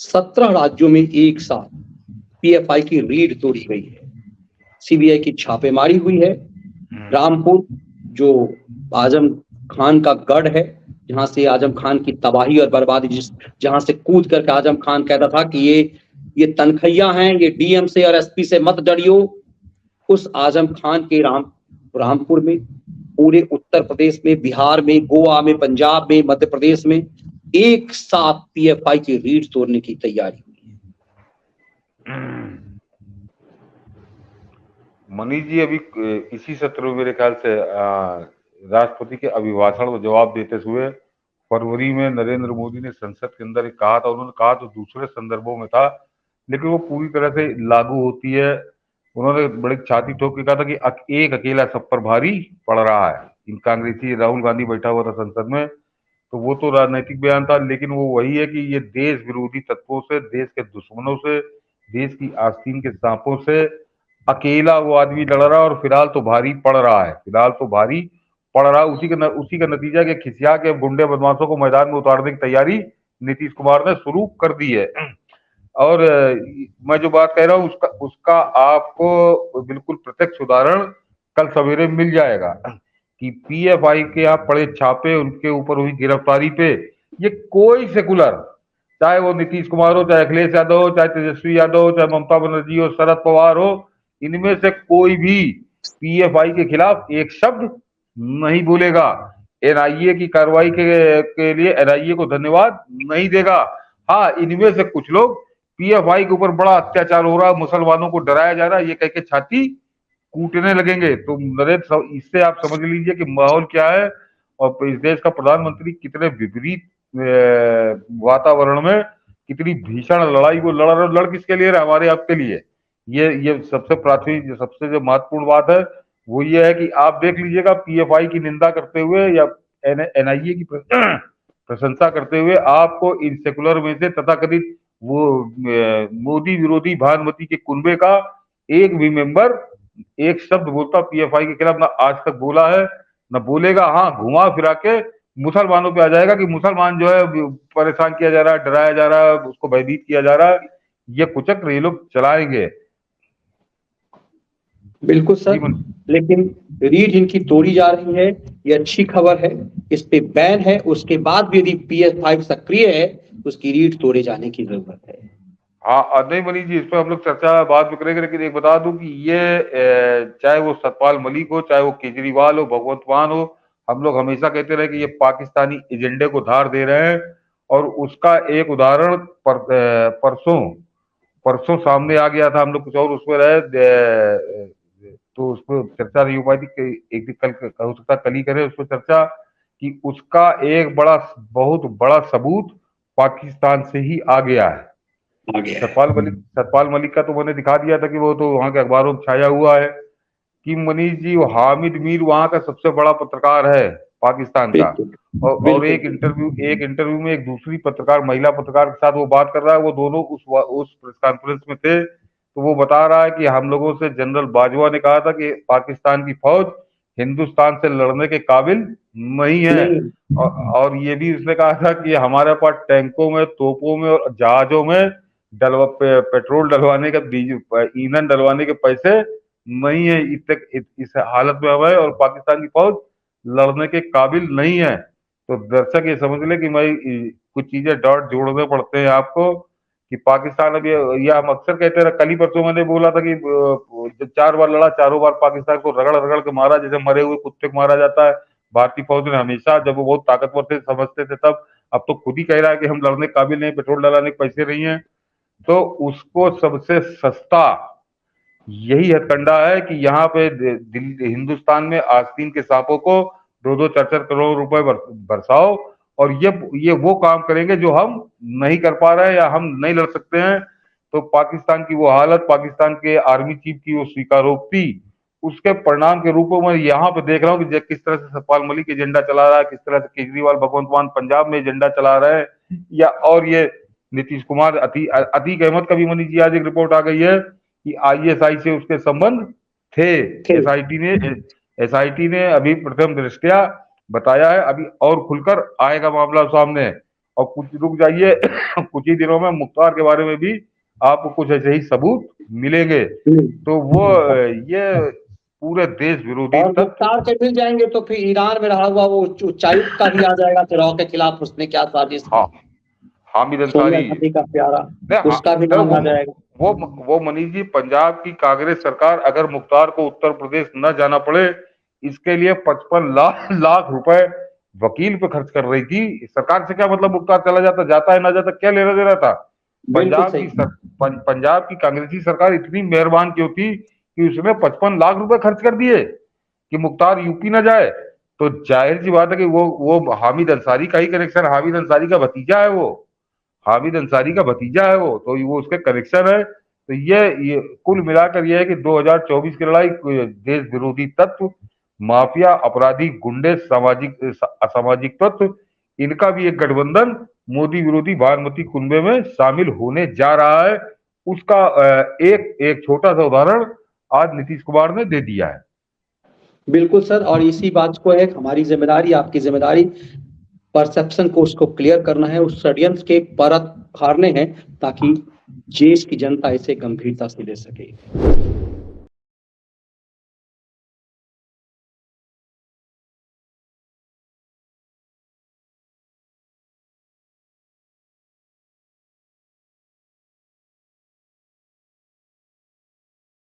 17 राज्यों में एक साथ पीएफआई की रीढ़ तोड़ी गई है। सीबीआई की छापेमारी हुई है। रामपुर जो आजम खान का गढ़ है, जहां से आजम खान की तबाही और बर्बादी, जहां से कूद करके आजम खान कहता था कि ये तनखैया हैं, ये डीएम से और एसपी से मत डरियो। उस आजम खान के रामपुर में, पूरे उत्तर प्रदेश में, बिहार में, गोवा में, पंजाब में, मध्य प्रदेश में एक साथ पीएफआई की रीढ़ तोड़ने की तैयारी हुई है। मनीष जी, अभी इसी सत्र में मेरे ख्याल से राष्ट्रपति के अभिभाषण को जवाब देते हुए फरवरी में नरेंद्र मोदी ने संसद के अंदर एक कहा था। उन्होंने कहा तो दूसरे संदर्भों में था, लेकिन वो पूरी तरह से लागू होती है। उन्होंने बड़ी छाती ठोक के कहा था कि एक अकेला सब पर भारी पड़ रहा है। इन कांग्रेसी राहुल गांधी बैठा हुआ था संसद में, तो वो तो राजनीतिक बयान था, लेकिन वो वही है कि ये देश विरोधी तत्वों से, देश के दुश्मनों से, देश की आस्तीन के सांपों से अकेला वो आदमी लड़ रहा है और फिलहाल तो भारी पड़ रहा है। फिलहाल तो भारी पड़ रहा है। उसी का नतीजा के खिसिया के गुंडे बदमाशों को मैदान में उतारने की तैयारी नीतीश कुमार ने शुरू कर दी है। और मैं जो बात कह रहा हूँ उसका आपको बिल्कुल प्रत्यक्ष उदाहरण कल सवेरे मिल जाएगा कि पीएफआई के यहाँ पड़े छापे, उनके ऊपर हुई गिरफ्तारी पे ये कोई सेकुलर, चाहे वो नीतीश कुमार हो, चाहे अखिलेश यादव हो, चाहे तेजस्वी यादव हो, चाहे ममता बनर्जी हो, शरद पवार हो, इनमें से कोई भी पीएफआई के खिलाफ एक शब्द नहीं बोलेगा। एनआईए की कार्रवाई के लिए एनआईए को धन्यवाद नहीं देगा। हाँ, इनमें से कुछ लोग पीएफआई के ऊपर बड़ा अत्याचार हो रहा है, मुसलमानों को डराया जा रहा है, ये कह के छाती कूटने लगेंगे। तो नरेंद्र, इससे आप समझ लीजिए कि माहौल क्या है और इस देश का प्रधानमंत्री कितने विपरीत वातावरण में, कितनी भीषण लड़ाई वो लड़ किसके लिए रहा, हमारे आपके लिए। ये सबसे प्राथमिक, सबसे जो महत्वपूर्ण बात है वो ये है कि आप देख लीजिएगा, पीएफआई की निंदा करते हुए या एनआईए की प्रशंसा करते हुए आपको इन सेकुलर में से तथाकथित वो मोदी विरोधी भानुमति के कुनबे का एक भी मेंबर एक शब्द बोलता पीएफआई के खिलाफ ना आज तक बोला है, ना बोलेगा। हाँ, घुमा फिरा के मुसलमानों पे आ जाएगा कि मुसलमान जो है परेशान किया जा रहा है, डराया जा रहा है, उसको भयभीत किया जा रहा है। ये कुचक्र ये लोग चलाएंगे। बिल्कुल सर, लेकिन रीढ़ इनकी तोड़ी जा रही है, ये अच्छी खबर है। इस पे बैन है, उसके बाद भी यदि PS5 सक्रिय है तो उसकी रीढ़ तोड़े जाने की जरूरत है। हाँ, नहीं मनीष जी, इस पर हम लोग चर्चा बाद में करेंगे, लेकिन एक बता दूं कि ये चाहे वो सतपाल मलिक हो, चाहे वो केजरीवाल हो, भगवंत मान हो, हम लोग हमेशा कहते रहे कि ये पाकिस्तानी एजेंडे को धार दे रहे हैं। और उसका एक उदाहरण परसों सामने आ गया था। हम लोग कुछ और उसमें रहे, तो उस पर चर्चा नहीं हो पाई थी। एक दिन कल हो सकता कल ही करें उस पर चर्चा, कि उसका एक बहुत बड़ा सबूत पाकिस्तान से ही आ गया है। सतपाल मलिक का तो मैंने दिखा दिया था कि वो तो वहां के अखबारों में छाया हुआ है कि मनीष जी, वो हामिद मीर वहां का सबसे बड़ा पत्रकार है पाकिस्तान का। और एक इंटरव्यू में एक दूसरी पत्रकार, महिला पत्रकार के साथ वो बात कर रहा है। वो दोनों उस प्रेस कॉन्फ्रेंस में थे। तो वो बता रहा है कि हम लोगों से जनरल बाजवा ने कहा था कि पाकिस्तान की फौज हिंदुस्तान से लड़ने के काबिल नहीं है। और ये भी उसने कहा था कि हमारे पास टैंकों में, तोपों में और जहाजों में पेट्रोल डलवाने का, ईंधन डलवाने के पैसे नहीं है। इस हालत में हमें और पाकिस्तान की फौज लड़ने के काबिल नहीं है। तो दर्शक ये समझ ले कि मैं कुछ चीजें डॉट जोड़ने पड़ते हैं आपको कि पाकिस्तान अभी, या हम अक्सर कहते रहे, कल ही परसों मैंने बोला था कि जब 4 बार लड़ा, चारों बार पाकिस्तान को रगड़ रगड़ के मारा, जैसे मरे हुए कुत्ते को मारा जाता है। भारतीय फौज ने हमेशा, जब वो बहुत ताकतवर थे समझते थे तब, अब तो खुद ही कह रहा है कि हम लड़ने के काबिल नहीं, पेट्रोल डलाने के पैसे नहीं है। तो उसको सबसे सस्ता यही हथकंडा है कि यहाँ पे हिंदुस्तान में आस्तीन के सांपों को 2-2 4-4 करोड़ रुपए बरसाओ, और ये वो काम करेंगे जो हम नहीं कर पा रहे हैं या हम नहीं लड़ सकते हैं। तो पाकिस्तान की वो हालत, पाकिस्तान के आर्मी चीफ की वो स्वीकारोक्ति, उसके परिणाम के रूप में यहाँ पे देख रहा हूँ कि किस तरह से सतपाल मलिक एजेंडा चला रहा है, किस तरह से केजरीवाल, भगवंत मान पंजाब में एजेंडा चला रहे हैं, या और ये नीतीश कुमार, अतीक अहमद का भी मनीष जी आज एक रिपोर्ट आ गई है कि आईएसआई से उसके संबंध थे। एसआईटी ने अभी प्रथम दृष्टया बताया है, अभी और खुलकर आएगा मामला सामने। और कुछ रुक जाइए कुछ ही दिनों में मुख्तार के बारे में भी आपको कुछ ऐसे ही सबूत मिलेंगे। तो वो ये पूरे देश विरोधी और तत्व मुख्तार के मिल जाएंगे तो फिर ईरान में रहा हुआ वो उच्चायुक्त का भी आ जाएगा फिरौन के खिलाफ उसने क्या साजिश की, हामिद सोनिया अंसारी गांधी का प्यारा, नहीं, उसका भी नाम आ जाएगा। वो मनीष जी, पंजाब की कांग्रेस सरकार अगर मुख्तार को उत्तर प्रदेश न जाना पड़े इसके लिए 55 लाख रुपए वकील पे खर्च कर रही थी। सरकार से क्या मतलब, मुख्तार चला जाता, जाता है ना जाता, क्या लेना देना था। बिल्कुल सही। पंजाब की कांग्रेसी सरकार इतनी मेहरबान क्यों थी कि उसने 55 लाख रुपए खर्च कर दिए कि मुख्तार यूपी ना जाए। तो जाहिर सी बात है कि वो हामिद अंसारी का ही कनेक्शन, हामिद अंसारी का भतीजा है, वो हामिद अंसारी का भतीजा है वो, तो वो उसके कनेक्शन है। तो ये कुल मिलाकर ये है कि 2024 की लड़ाई देश विरोधी तत्व, माफिया, अपराधी, गुंडे, सामाजिक असामाजिक तत्व, इनका भी एक गठबंधन मोदी विरोधी बागमती कुनबे में शामिल होने जा रहा है। उसका एक छोटा सा उदाहरण आज नीतीश कुमार ने दे दिया है। बिल्कुल सर, और इसी बात को है हमारी जिम्मेदारी, आपकी जिम्मेदारी, परसेप्शन को उसको क्लियर करना है, उस षड्यंत्र के परत उखाड़ने हैं ताकि देश की जनता इसे गंभीरता से ले सके।